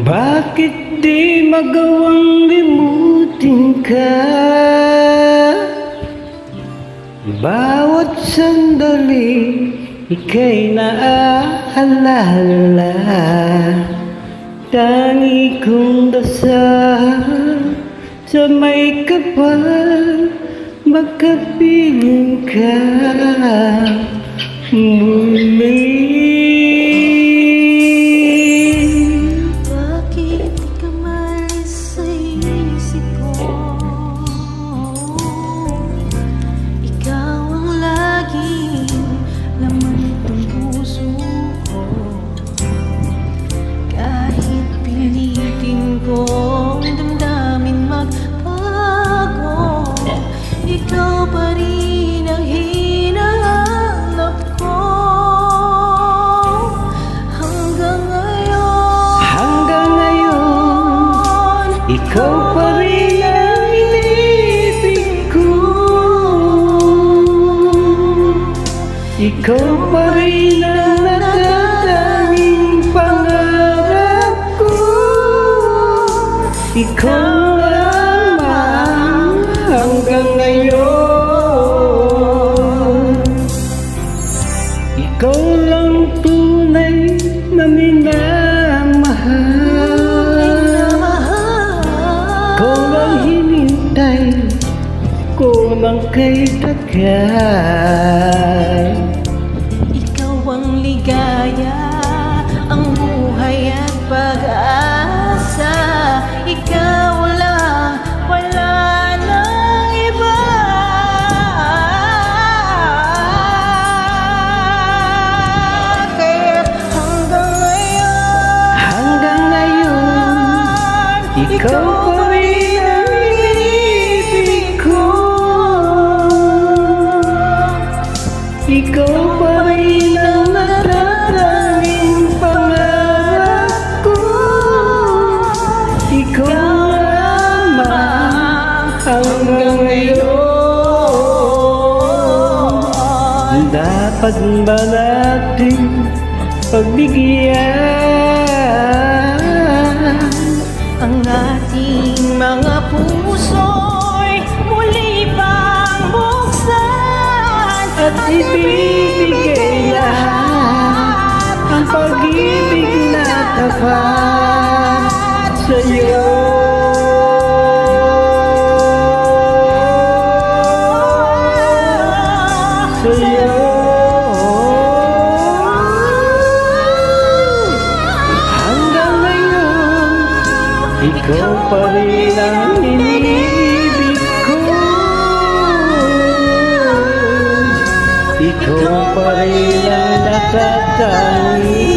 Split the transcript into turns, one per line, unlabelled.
Bakit di magawang limutin ka? Bawat sandali ika'y naaalala. Tangi kong dasal sa may kapal, magkapiling ka muli. Ikaw pa rin ang inibig ko. Ikaw pa rin ang natatanging pangarap ko. Ikaw lamang hanggang ngayon. Ikaw lang tunay na minamahal. Ko ng kay tagal.
Ikaw ang ligaya, ang buhay at pag-asa. Ikaw lang, wala nang iba. Kaya't hanggang ngayon, ikaw pa rin ang inibig ko. Ikaw pa rin ang natatanging pangarap ko. Ikaw lamang hanggang ngayon. Dapat ba natin pagbigyan ang ating mga puso'y muli pang buksan
at ibibigay lahat ang pag-ibig na tapat sa'yo. Sa'yo. Hanggang ngayon, ikaw pa rin ang inibig ko. Ikaw pa rin ang natatanging